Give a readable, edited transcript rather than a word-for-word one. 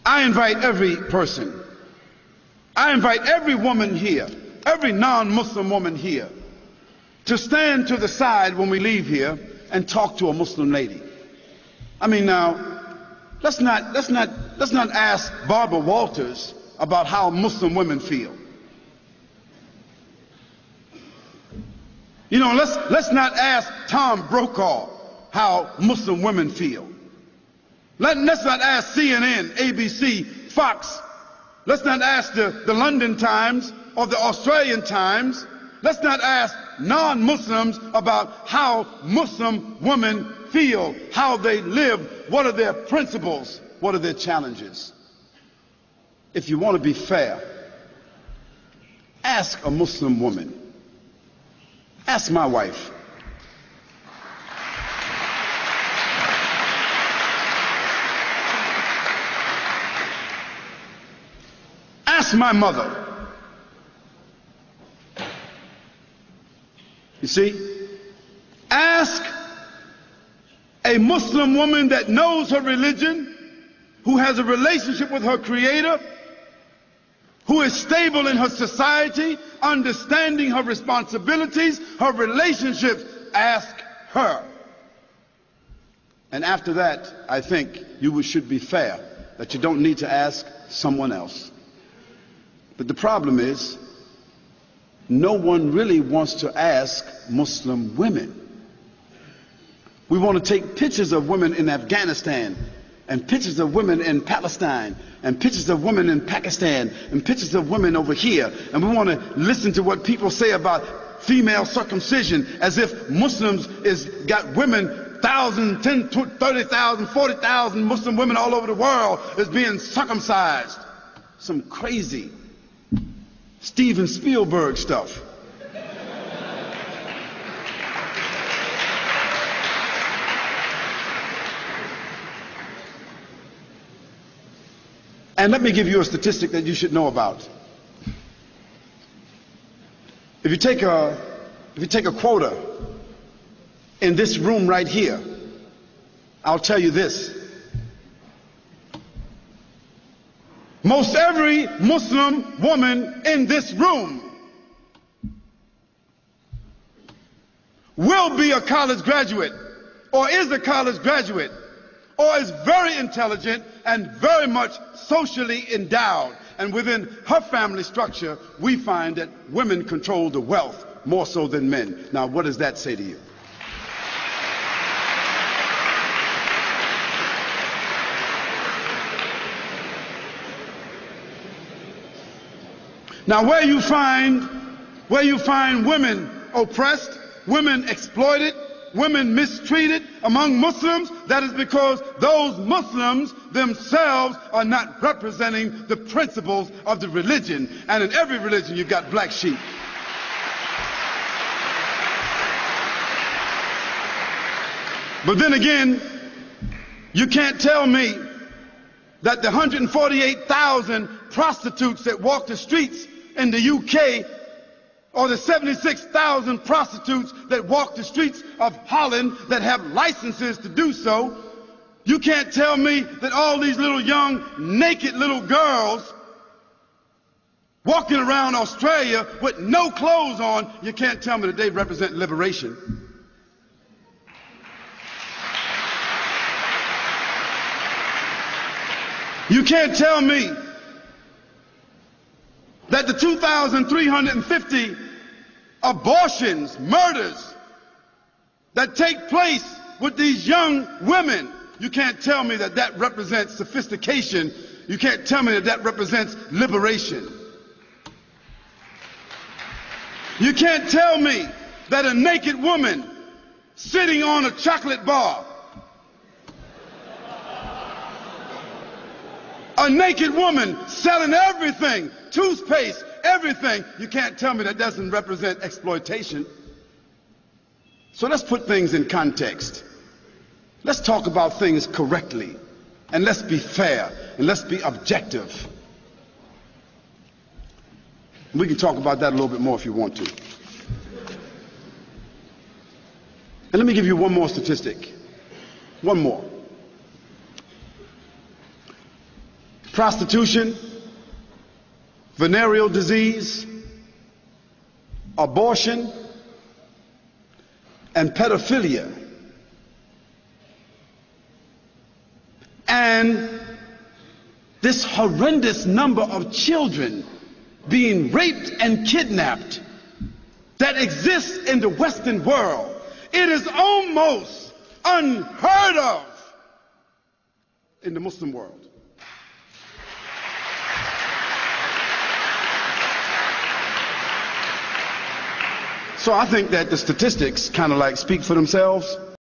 I invite every person, I invite every woman here, every non-Muslim woman here, to stand to the side when we leave here and talk to a Muslim lady. I mean, now, let's not ask Barbara Walters about how Muslim women feel. You know, let's not ask Tom Brokaw how Muslim women feel. Let's not ask CNN, ABC, Fox. Let's not ask the London Times or the Australian Times. Let's not ask non-Muslims about how Muslim women feel, how they live, what are their principles, what are their challenges. If you want to be fair, ask a Muslim woman. Ask my wife. Ask my mother. You see? Ask a Muslim woman that knows her religion, who has a relationship with her Creator, who is stable in her society, understanding her responsibilities, her relationships. Ask her. And after that, I think you should be fair, that you don't need to ask someone else. But the problem is, no one really wants to ask Muslim women. We want to take pictures of women in Afghanistan, and pictures of women in Palestine, and pictures of women in Pakistan, and pictures of women over here, and we want to listen to what people say about female circumcision, as if Muslims got women, 1,000, 10, 30,000, 40,000 Muslim women all over the world is being circumcised. Some crazy Steven Spielberg stuff. And let me give you a statistic that you should know about. If you take a quota in this room right here, I'll tell you this. Most every Muslim woman in this room will be a college graduate, or is a college graduate, or is very intelligent and very much socially endowed. And within her family structure, we find that women control the wealth more so than men. Now, what does that say to you? Now, where you find women oppressed, women exploited, women mistreated among Muslims, that is because those Muslims themselves are not representing the principles of the religion. And in every religion you've got black sheep. But then again, you can't tell me that the 148,000 prostitutes that walk the streets in the UK, or the 76,000 prostitutes that walk the streets of Holland that have licenses to do so, you can't tell me that all these little young naked little girls walking around Australia with no clothes on, you can't tell me that they represent liberation. You can't tell me that the 2,350 abortions, murders that take place with these young women, you can't tell me that that represents sophistication. You can't tell me that that represents liberation. You can't tell me that a naked woman sitting on a chocolate bar, a naked woman selling everything, toothpaste, everything, you can't tell me that doesn't represent exploitation. So let's put things in context. Let's talk about things correctly, and let's be fair, and let's be objective. We can talk about that a little bit more if you want to. And let me give you one more statistic. One more. prostitution, venereal disease, abortion, and pedophilia. And this horrendous number of children being raped and kidnapped that exists in the Western world. It is almost unheard of in the Muslim world. So I think that the statistics kind of like speak for themselves.